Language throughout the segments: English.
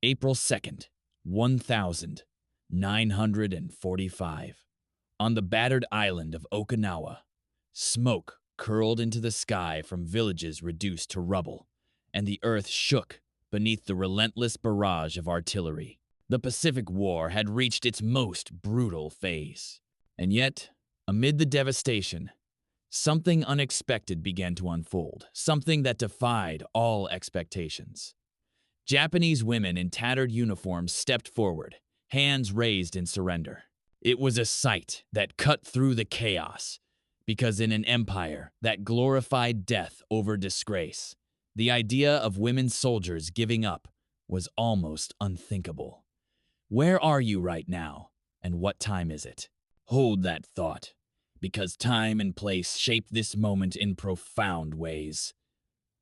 April 2nd, 1945. On the battered island of Okinawa, smoke curled into the sky from villages reduced to rubble, and the earth shook beneath the relentless barrage of artillery. The Pacific War had reached its most brutal phase. And yet, amid the devastation, something unexpected began to unfold, something that defied all expectations. Japanese women in tattered uniforms stepped forward, hands raised in surrender. It was a sight that cut through the chaos, because in an empire that glorified death over disgrace, the idea of women soldiers giving up was almost unthinkable. Where are you right now, and what time is it? Hold that thought, because time and place shape this moment in profound ways.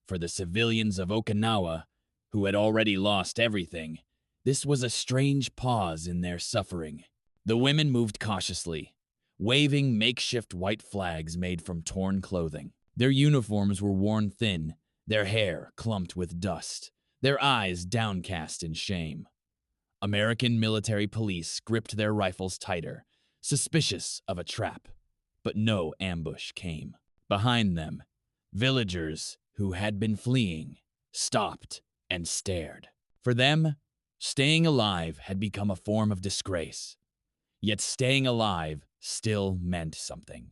For the civilians of Okinawa, who had already lost everything, this was a strange pause in their suffering. The women moved cautiously, waving makeshift white flags made from torn clothing. Their uniforms were worn thin, their hair clumped with dust, their eyes downcast in shame. American military police gripped their rifles tighter, suspicious of a trap, but no ambush came. Behind them, villagers who had been fleeing stopped and stared. For them, staying alive had become a form of disgrace. Yet staying alive still meant something.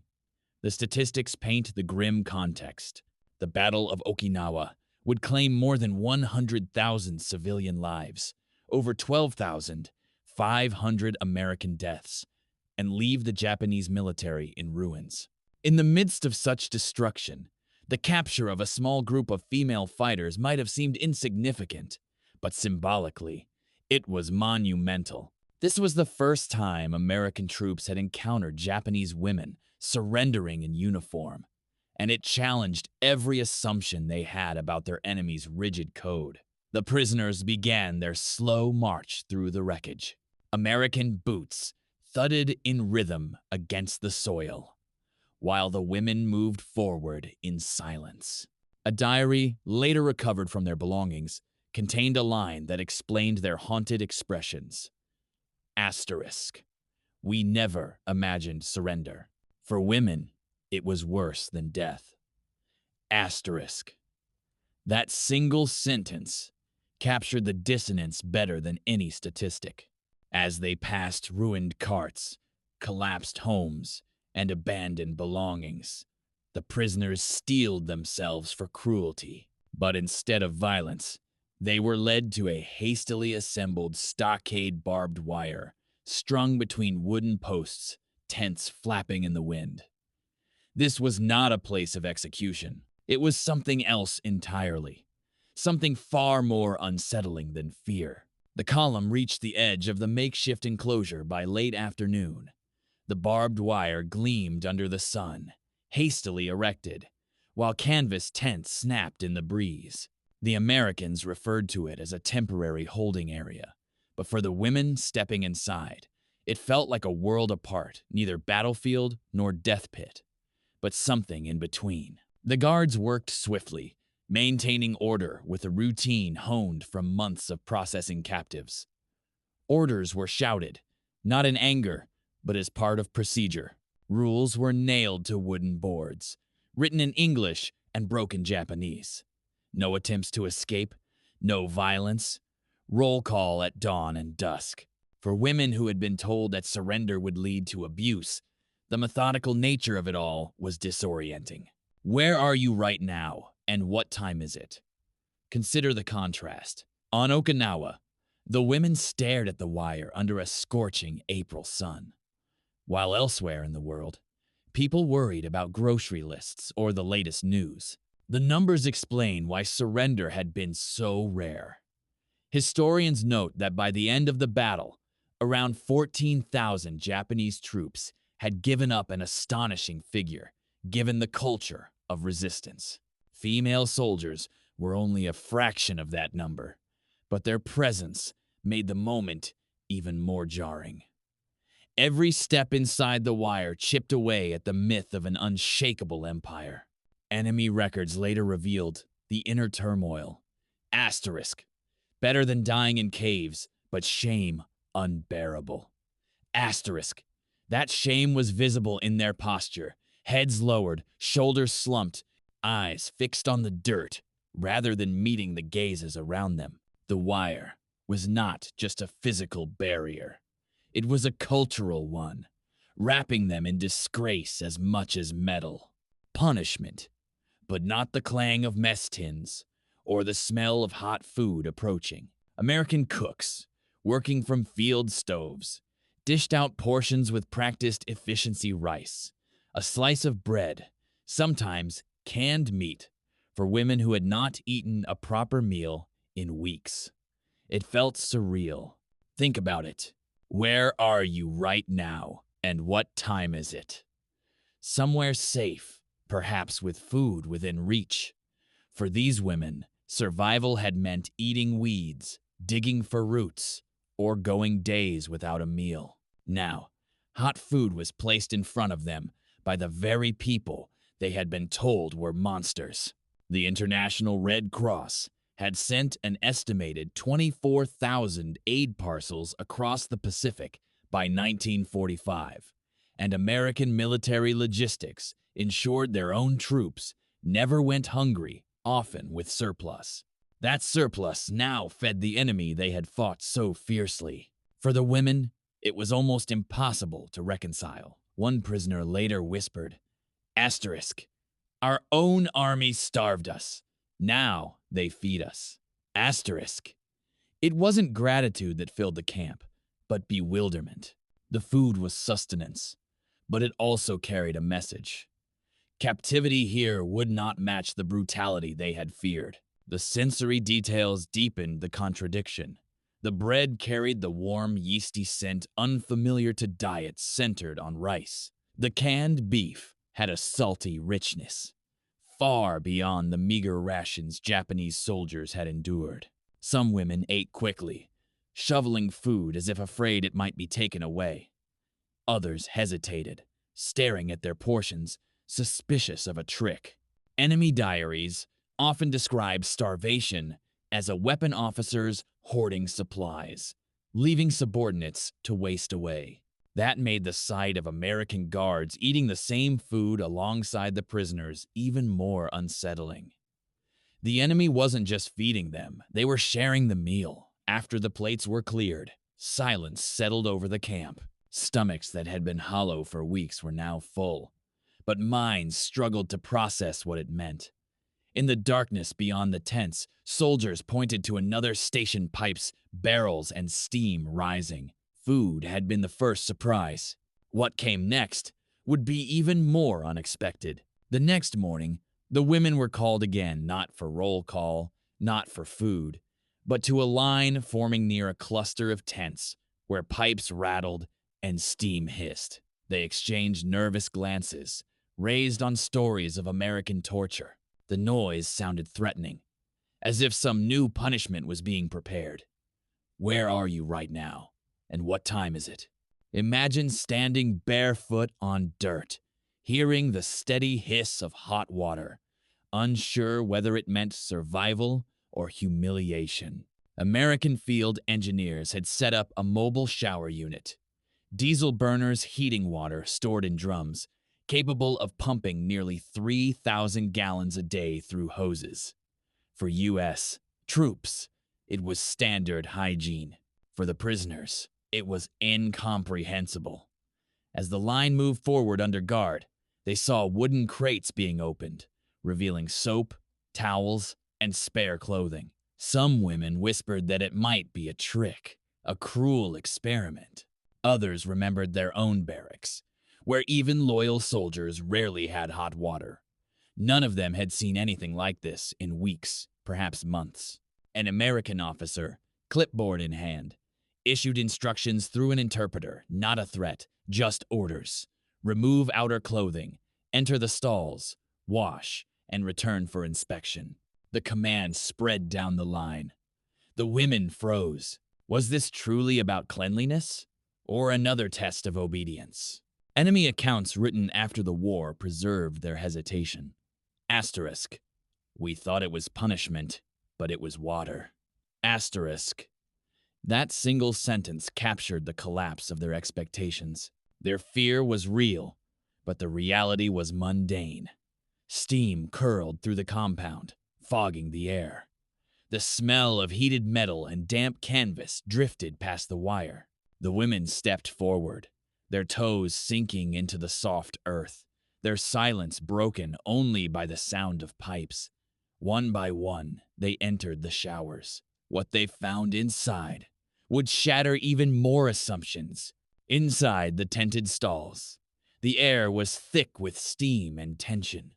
The statistics paint the grim context. The Battle of Okinawa would claim more than 100,000 civilian lives, over 12,500 American deaths, and leave the Japanese military in ruins. In the midst of such destruction, the capture of a small group of female fighters might have seemed insignificant, but symbolically, it was monumental. This was the first time American troops had encountered Japanese women surrendering in uniform, and it challenged every assumption they had about their enemy's rigid code. The prisoners began their slow march through the wreckage. American boots thudded in rhythm against the soil, while the women moved forward in silence. A diary, later recovered from their belongings, contained a line that explained their haunted expressions. Asterisk. We never imagined surrender. For women, it was worse than death. Asterisk. That single sentence captured the dissonance better than any statistic. As they passed ruined carts, collapsed homes, and abandoned belongings, the prisoners steeled themselves for cruelty. But instead of violence, they were led to a hastily assembled stockade barbed wire, strung between wooden posts, tents flapping in the wind. This was not a place of execution. It was something else entirely. Something far more unsettling than fear. The column reached the edge of the makeshift enclosure by late afternoon. The barbed wire gleamed under the sun, hastily erected, while canvas tents snapped in the breeze. The Americans referred to it as a temporary holding area, but for the women stepping inside, it felt like a world apart, neither battlefield nor death pit, but something in between. The guards worked swiftly, maintaining order with a routine honed from months of processing captives. Orders were shouted, not in anger, but as part of procedure. Rules were nailed to wooden boards, written in English and broken Japanese. No attempts to escape, no violence. Roll call at dawn and dusk. For women who had been told that surrender would lead to abuse, the methodical nature of it all was disorienting. Where are you right now, and what time is it? Consider the contrast. On Okinawa, the women stared at the wire under a scorching April sun, while elsewhere in the world, people worried about grocery lists or the latest news. The numbers explain why surrender had been so rare. Historians note that by the end of the battle, around 14,000 Japanese troops had given up, an astonishing figure, given the culture of resistance. Female soldiers were only a fraction of that number, but their presence made the moment even more jarring. Every step inside the wire chipped away at the myth of an unshakable empire. Enemy records later revealed the inner turmoil. Asterisk. Better than dying in caves, but shame unbearable. Asterisk. That shame was visible in their posture, heads lowered, shoulders slumped, eyes fixed on the dirt rather than meeting the gazes around them. The wire was not just a physical barrier. It was a cultural one, wrapping them in disgrace as much as metal. Punishment, but not the clang of mess tins or the smell of hot food approaching. American cooks, working from field stoves, dished out portions with practiced efficiency rice, a slice of bread, sometimes canned meat, for women who had not eaten a proper meal in weeks. It felt surreal. Think about it. Where are you right now, and what time is it? Somewhere safe, perhaps with food within reach. For these women, survival had meant eating weeds, digging for roots, or going days without a meal. Now, hot food was placed in front of them by the very people they had been told were monsters. The International Red Cross had sent an estimated 24,000 aid parcels across the Pacific by 1945, and American military logistics ensured their own troops never went hungry, often with surplus. That surplus now fed the enemy they had fought so fiercely. For the women, it was almost impossible to reconcile. One prisoner later whispered, asterisk, our own army starved us. Now they feed us. Asterisk. It wasn't gratitude that filled the camp, but bewilderment. The food was sustenance, but it also carried a message. Captivity here would not match the brutality they had feared. The sensory details deepened the contradiction. The bread carried the warm, yeasty scent unfamiliar to diets centered on rice. The canned beef had a salty richness, far beyond the meager rations Japanese soldiers had endured. Some women ate quickly, shoveling food as if afraid it might be taken away. Others hesitated, staring at their portions, suspicious of a trick. Enemy diaries often describe starvation as a weapon officer's hoarding supplies, leaving subordinates to waste away. That made the sight of American guards eating the same food alongside the prisoners even more unsettling. The enemy wasn't just feeding them, they were sharing the meal. After the plates were cleared, silence settled over the camp. Stomachs that had been hollow for weeks were now full, but minds struggled to process what it meant. In the darkness beyond the tents, soldiers pointed to another station pipes, barrels, and steam rising. Food had been the first surprise. What came next would be even more unexpected. The next morning, the women were called again, not for roll call, not for food, but to a line forming near a cluster of tents where pipes rattled and steam hissed. They exchanged nervous glances, raised on stories of American torture. The noise sounded threatening, as if some new punishment was being prepared. Where are you right now? And what time is it? Imagine standing barefoot on dirt, hearing the steady hiss of hot water, unsure whether it meant survival or humiliation. American field engineers had set up a mobile shower unit, diesel burners heating water stored in drums, capable of pumping nearly 3,000 gallons a day through hoses. For U.S. troops, it was standard hygiene. For the prisoners, it was incomprehensible. As the line moved forward under guard, they saw wooden crates being opened, revealing soap, towels, and spare clothing. Some women whispered that it might be a trick, a cruel experiment. Others remembered their own barracks, where even loyal soldiers rarely had hot water. None of them had seen anything like this in weeks, perhaps months. An American officer, clipboard in hand, issued instructions through an interpreter, not a threat, just orders. Remove outer clothing, enter the stalls, wash, and return for inspection. The command spread down the line. The women froze. Was this truly about cleanliness, or another test of obedience? Enemy accounts written after the war preserved their hesitation. Asterisk. We thought it was punishment, but it was water. Asterisk. That single sentence captured the collapse of their expectations. Their fear was real, but the reality was mundane. Steam curled through the compound, fogging the air. The smell of heated metal and damp canvas drifted past the wire. The women stepped forward, their toes sinking into the soft earth, their silence broken only by the sound of pipes. One by one, they entered the showers. What they found inside would shatter even more assumptions. Inside the tented stalls, the air was thick with steam and tension.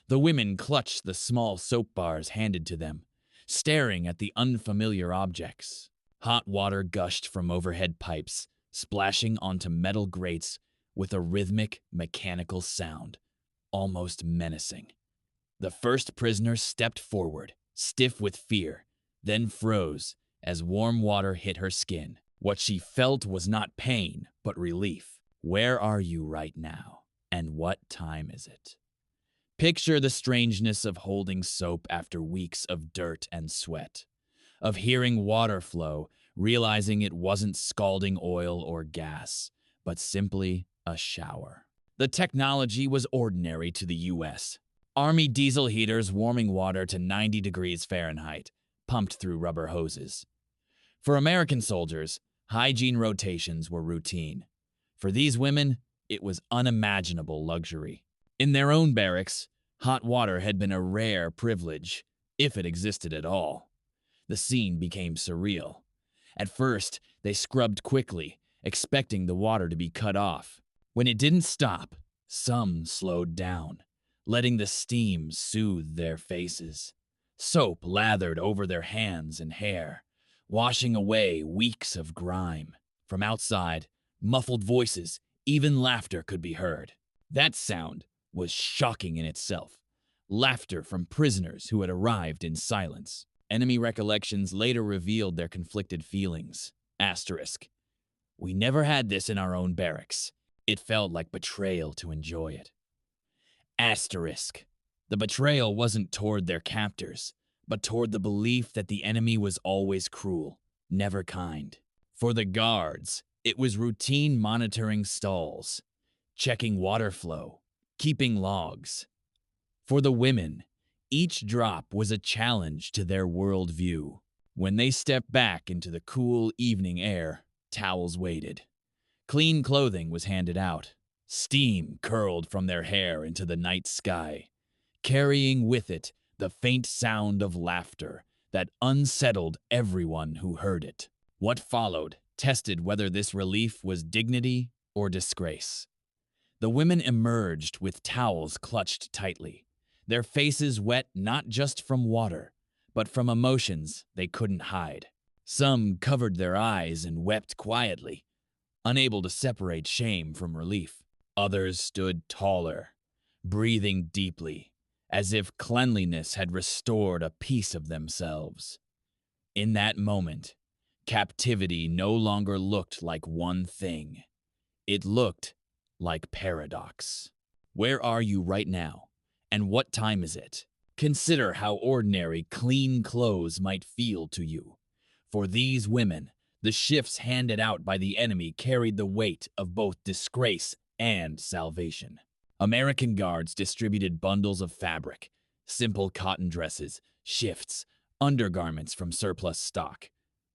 The women clutched the small soap bars handed to them, staring at the unfamiliar objects. Hot water gushed from overhead pipes, splashing onto metal grates with a rhythmic, mechanical sound, almost menacing. The first prisoner stepped forward, stiff with fear, then froze as warm water hit her skin. What she felt was not pain, but relief. Where are you right now? And what time is it? Picture the strangeness of holding soap after weeks of dirt and sweat, of hearing water flow, realizing it wasn't scalding oil or gas, but simply a shower. The technology was ordinary to the U.S. Army diesel heaters warming water to 90 degrees Fahrenheit, pumped through rubber hoses. For American soldiers, hygiene rotations were routine. For these women, it was unimaginable luxury. In their own barracks, hot water had been a rare privilege, if it existed at all. The scene became surreal. At first, they scrubbed quickly, expecting the water to be cut off. When it didn't stop, some slowed down, letting the steam soothe their faces. Soap lathered over their hands and hair, washing away weeks of grime. From outside, muffled voices, even laughter could be heard. That sound was shocking in itself. Laughter from prisoners who had arrived in silence. Enemy recollections later revealed their conflicted feelings. Asterisk. We never had this in our own barracks. It felt like betrayal to enjoy it. Asterisk. The betrayal wasn't toward their captors, but toward the belief that the enemy was always cruel, never kind. For the guards, it was routine monitoring stalls, checking water flow, keeping logs. For the women, each drop was a challenge to their worldview. When they stepped back into the cool evening air, towels waited. Clean clothing was handed out. Steam curled from their hair into the night sky, carrying with it the faint sound of laughter that unsettled everyone who heard it. What followed tested whether this relief was dignity or disgrace. The women emerged with towels clutched tightly, their faces wet not just from water, but from emotions they couldn't hide. Some covered their eyes and wept quietly, unable to separate shame from relief. Others stood taller, breathing deeply, as if cleanliness had restored a piece of themselves. In that moment, captivity no longer looked like one thing. It looked like paradox. Where are you right now? And what time is it? Consider how ordinary clean clothes might feel to you. For these women, the shifts handed out by the enemy carried the weight of both disgrace and salvation. American guards distributed bundles of fabric, simple cotton dresses, shifts, undergarments from surplus stock.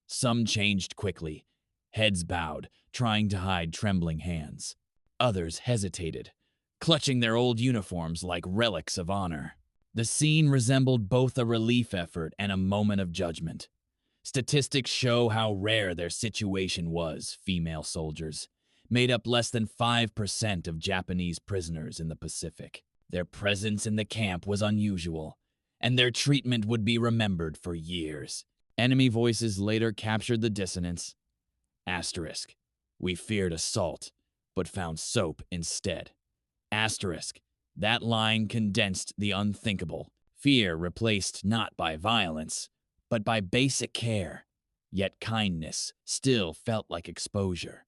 Some changed quickly, heads bowed, trying to hide trembling hands. Others hesitated, clutching their old uniforms like relics of honor. The scene resembled both a relief effort and a moment of judgment. Statistics show how rare their situation was, female soldiers, made up less than 5% of Japanese prisoners in the Pacific. Their presence in the camp was unusual, and their treatment would be remembered for years. Enemy voices later captured the dissonance. Asterisk. We feared assault, but found soap instead. Asterisk. That line condensed the unthinkable. Fear replaced not by violence, but by basic care. Yet kindness still felt like exposure.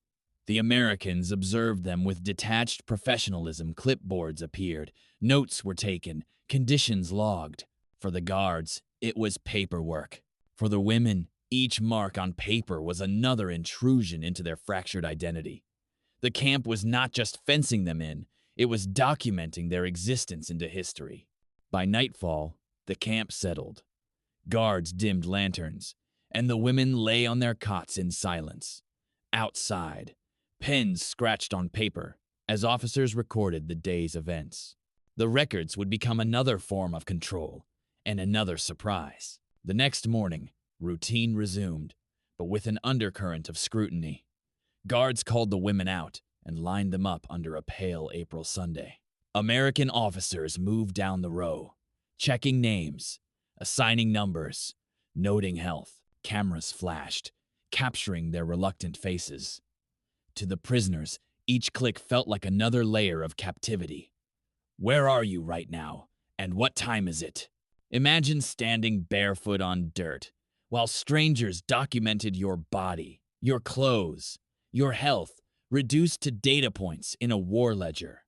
The Americans observed them with detached professionalism. Clipboards appeared, notes were taken, conditions logged. For the guards, it was paperwork. For the women, Each mark on paper was another intrusion into their fractured identity. The camp was not just fencing them in, it was documenting their existence into history. By nightfall, the camp settled. Guards dimmed lanterns, and the women lay on their cots in silence. Outside, pens scratched on paper as officers recorded the day's events. The records would become another form of control and another surprise. The next morning, routine resumed, but with an undercurrent of scrutiny. Guards called the women out and lined them up under a pale April Sunday. American officers moved down the row, checking names, assigning numbers, noting health. Cameras flashed, capturing their reluctant faces. To the prisoners, each click felt like another layer of captivity. Where are you right now, and what time is it? Imagine standing barefoot on dirt, while strangers documented your body, your clothes, your health, reduced to data points in a war ledger.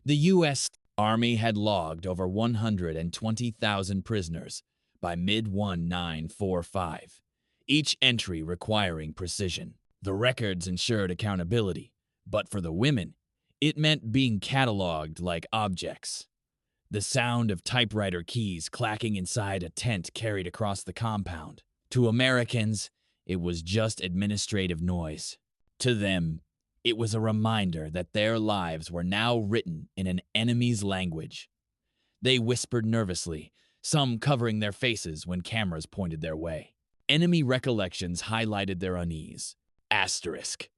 The U.S. Army had logged over 120,000 prisoners by mid-1945, each entry requiring precision. The records ensured accountability, but for the women, it meant being cataloged like objects. The sound of typewriter keys clacking inside a tent carried across the compound. To Americans, it was just administrative noise. To them, it was a reminder that their lives were now written in an enemy's language. They whispered nervously, some covering their faces when cameras pointed their way. Enemy recollections highlighted their unease. Asterisk.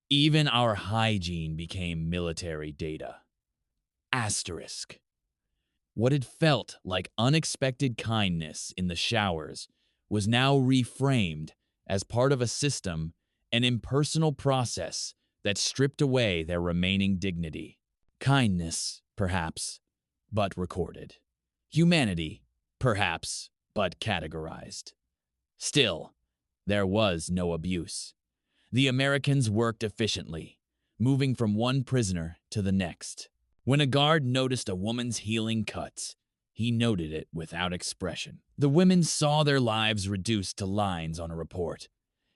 Even our hygiene became military data. Asterisk. What had felt like unexpected kindness in the showers was now reframed as part of a system, an impersonal process that stripped away their remaining dignity. Kindness, perhaps, but recorded. Humanity, perhaps, but categorized. Still, there was no abuse. The Americans worked efficiently, moving from one prisoner to the next. When a guard noticed a woman's healing cuts, he noted it without expression. The women saw their lives reduced to lines on a report,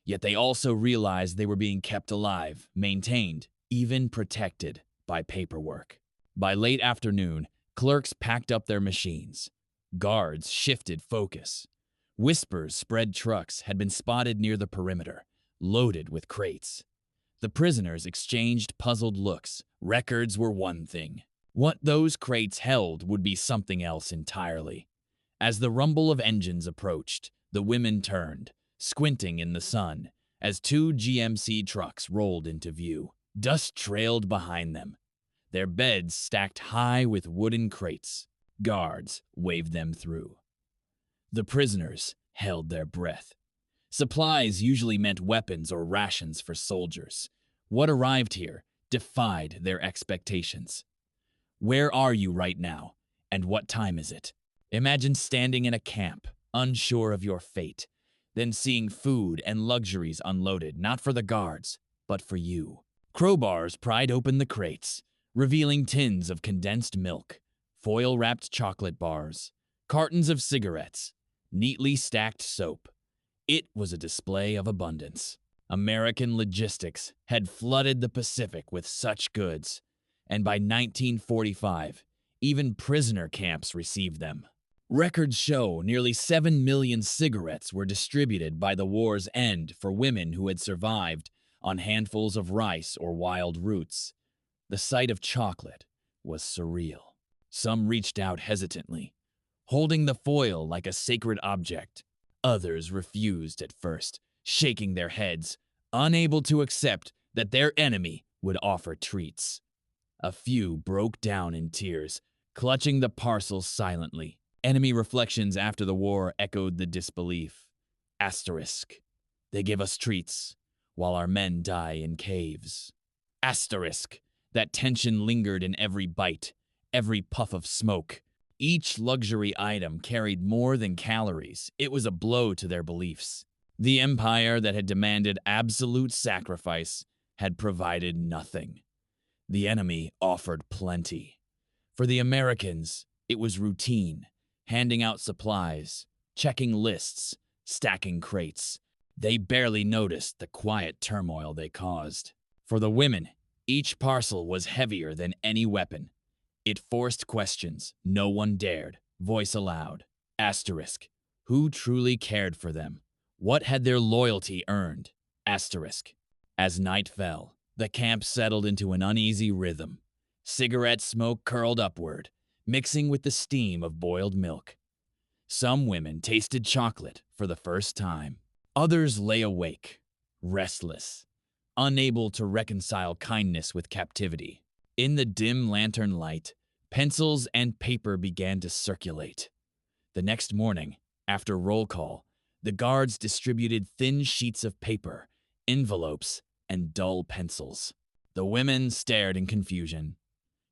yet they also realized they were being kept alive, maintained, even protected by paperwork. By late afternoon, clerks packed up their machines. Guards shifted focus. Whispers spread trucks had been spotted near the perimeter, loaded with crates. The prisoners exchanged puzzled looks. Records were one thing. What those crates held would be something else entirely. As the rumble of engines approached, the women turned, squinting in the sun, as two GMC trucks rolled into view. Dust trailed behind them, their beds stacked high with wooden crates. Guards waved them through. The prisoners held their breath. Supplies usually meant weapons or rations for soldiers. What arrived here defied their expectations. Where are you right now, and what time is it? Imagine standing in a camp, unsure of your fate, then seeing food and luxuries unloaded, not for the guards, but for you. Crowbars pried open the crates, revealing tins of condensed milk, foil-wrapped chocolate bars, cartons of cigarettes, neatly stacked soap. It was a display of abundance. American logistics had flooded the Pacific with such goods, and by 1945, even prisoner camps received them. Records show nearly 7 million cigarettes were distributed by the war's end for women who had survived on handfuls of rice or wild roots. The sight of chocolate was surreal. Some reached out hesitantly, holding the foil like a sacred object. Others refused at first, shaking their heads, unable to accept that their enemy would offer treats. A few broke down in tears, clutching the parcels silently. Enemy reflections after the war echoed the disbelief. Asterisk. They give us treats, while our men die in caves. Asterisk. That tension lingered in every bite, every puff of smoke. Each luxury item carried more than calories. It was a blow to their beliefs. The empire that had demanded absolute sacrifice had provided nothing. The enemy offered plenty. For the Americans, it was routine, handing out supplies, checking lists, stacking crates. They barely noticed the quiet turmoil they caused. For the women, each parcel was heavier than any weapon. It forced questions no one dared voice aloud. Asterisk. Who truly cared for them? What had their loyalty earned? Asterisk. As night fell, the camp settled into an uneasy rhythm. Cigarette smoke curled upward, mixing with the steam of boiled milk. Some women tasted chocolate for the first time. Others lay awake, restless, unable to reconcile kindness with captivity. In the dim lantern light, pencils and paper began to circulate. The next morning, after roll call, the guards distributed thin sheets of paper, envelopes, and dull pencils. The women stared in confusion.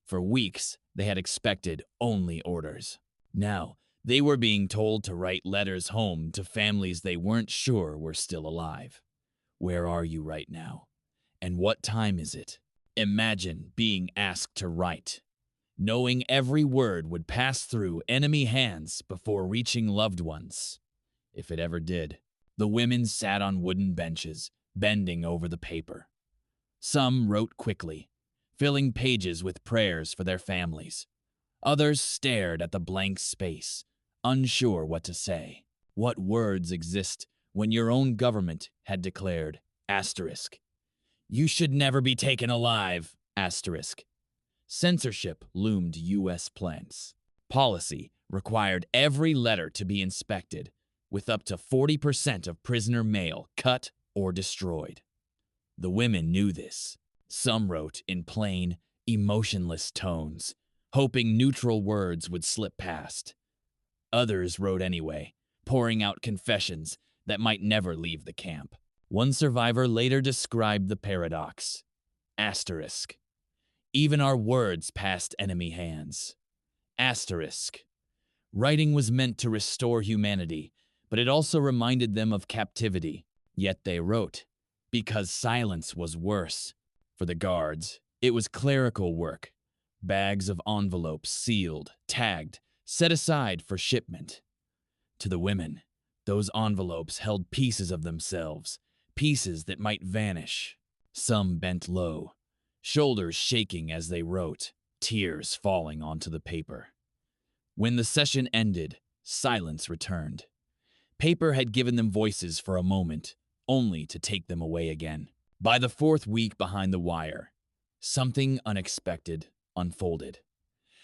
For weeks, they had expected only orders. Now, they were being told to write letters home to families they weren't sure were still alive. Where are you right now? And what time is it? Imagine being asked to write, knowing every word would pass through enemy hands before reaching loved ones. If it ever did. The women sat on wooden benches, bending over the paper. Some wrote quickly, filling pages with prayers for their families. Others stared at the blank space, unsure what to say. What words exist when your own government had declared, asterisk, you should never be taken alive, asterisk. Censorship loomed U.S. plants. Policy required every letter to be inspected, with up to 40% of prisoner mail cut or destroyed. The women knew this. Some wrote in plain, emotionless tones, hoping neutral words would slip past. Others wrote anyway, pouring out confessions that might never leave the camp. One survivor later described the paradox. Asterisk. Even our words passed enemy hands. Asterisk. Writing was meant to restore humanity, but it also reminded them of captivity. Yet they wrote, because silence was worse. For the guards, it was clerical work. Bags of envelopes sealed, tagged, set aside for shipment. To the women, those envelopes held pieces of themselves, pieces that might vanish. Some bent low, shoulders shaking as they wrote, tears falling onto the paper. When the session ended, silence returned. Paper had given them voices for a moment, only to take them away again. By the fourth week behind the wire, something unexpected unfolded.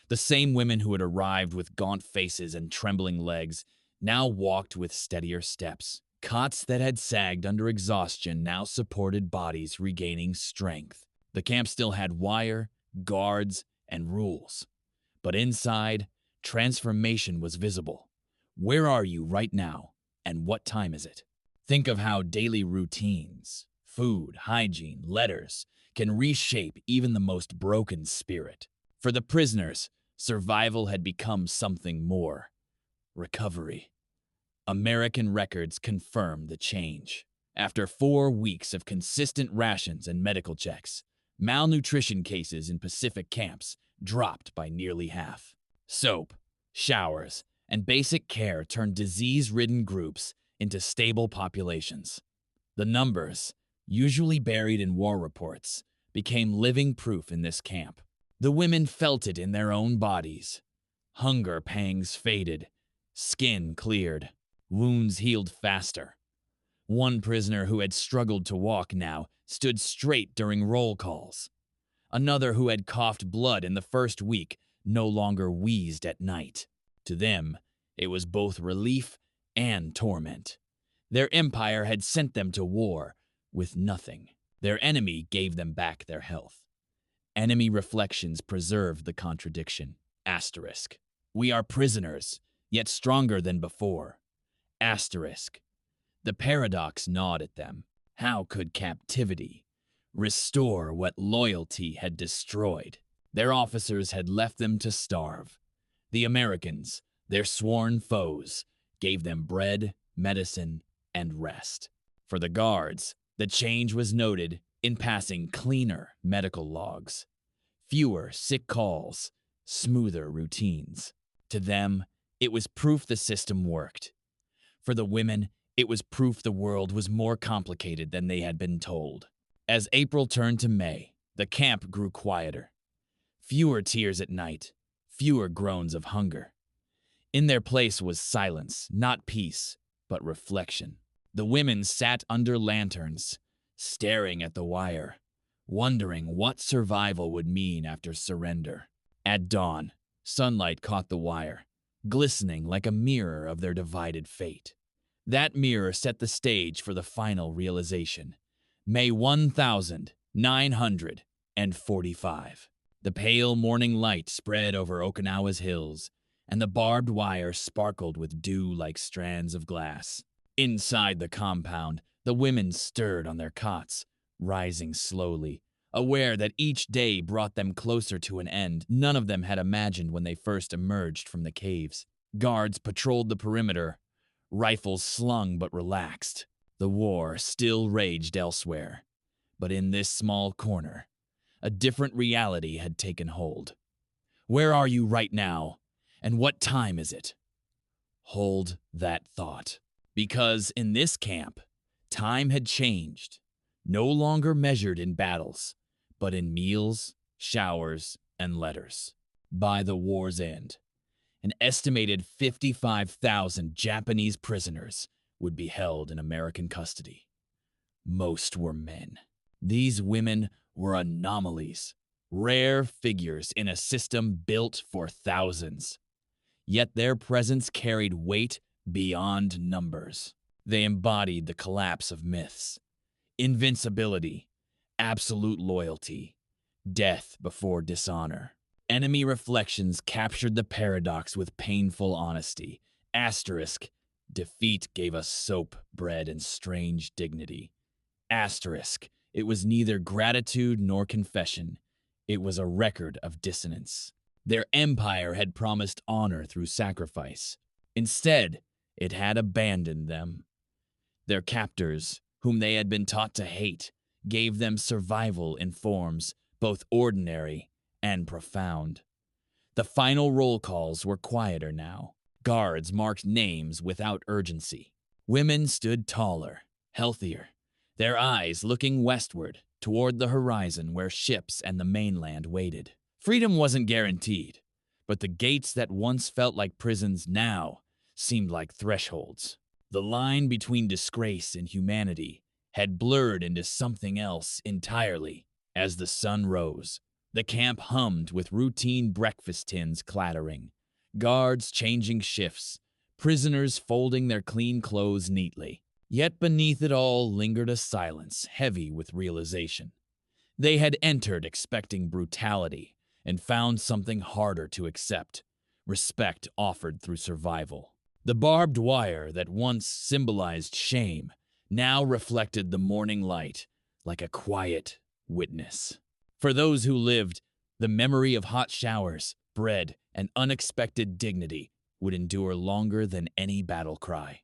The same women who had arrived with gaunt faces and trembling legs now walked with steadier steps. Cots that had sagged under exhaustion now supported bodies regaining strength. The camp still had wire, guards, and rules. But inside, transformation was visible. Where are you right now, and what time is it? Think of how daily routines, food, hygiene, letters, can reshape even the most broken spirit. For the prisoners, survival had become something more. Recovery. American records confirm the change. After 4 weeks of consistent rations and medical checks, malnutrition cases in Pacific camps dropped by nearly half. Soap, showers, and basic care turned disease-ridden groups into stable populations. The numbers, usually buried in war reports, became living proof in this camp. The women felt it in their own bodies. Hunger pangs faded, skin cleared, wounds healed faster. One prisoner who had struggled to walk now stood straight during roll calls. Another who had coughed blood in the first week no longer wheezed at night. To them, it was both relief and torment. Their empire had sent them to war with nothing. Their enemy gave them back their health. Enemy reflections preserved the contradiction. Asterisk. We are prisoners, yet stronger than before. Asterisk. The paradox gnawed at them. How could captivity restore what loyalty had destroyed? Their officers had left them to starve. The Americans, their sworn foes, gave them bread, medicine, and rest. For the guards, the change was noted in passing cleaner medical logs, fewer sick calls, smoother routines. To them, it was proof the system worked. For the women, It was proof the world was more complicated than they had been told. As April turned to May, the camp grew quieter. Fewer tears at night, fewer groans of hunger. In their place was silence, not peace, but reflection. The women sat under lanterns, staring at the wire, wondering what survival would mean after surrender. At dawn, sunlight caught the wire, glistening like a mirror of their divided fate. That mirror set the stage for the final realization. May 1945. The pale morning light spread over Okinawa's hills, and the barbed wire sparkled with dew like strands of glass. Inside the compound, the women stirred on their cots, rising slowly, aware that each day brought them closer to an end none of them had imagined when they first emerged from the caves. Guards patrolled the perimeter, rifles slung but relaxed. The war still raged elsewhere, but in this small corner, a different reality had taken hold. Where are you right now, and what time is it? Hold that thought, because in this camp, time had changed, no longer measured in battles, but in meals, showers, and letters. By the war's end, an estimated 55,000 Japanese prisoners would be held in American custody. Most were men. These women were anomalies, rare figures in a system built for thousands. Yet their presence carried weight beyond numbers. They embodied the collapse of myths, invincibility, absolute loyalty, death before dishonor. Enemy Reflections captured the paradox with painful honesty. Asterisk, defeat gave us soap, bread, and strange dignity. Asterisk, it was neither gratitude nor confession. It was a record of dissonance. Their empire had promised honor through sacrifice. Instead, it had abandoned them. Their captors, whom they had been taught to hate, gave them survival in forms both ordinary and profound. The final roll calls were quieter now. Guards marked names without urgency. Women stood taller, healthier, their eyes looking westward toward the horizon where ships and the mainland waited. Freedom wasn't guaranteed, but the gates that once felt like prisons now seemed like thresholds. The line between disgrace and humanity had blurred into something else entirely. As the sun rose, the camp hummed with routine breakfast tins clattering, guards changing shifts, prisoners folding their clean clothes neatly. Yet beneath it all lingered a silence heavy with realization. They had entered expecting brutality and found something harder to accept: respect offered through survival. The barbed wire that once symbolized shame now reflected the morning light like a quiet witness. For those who lived, the memory of hot showers, bread, and unexpected dignity would endure longer than any battle cry.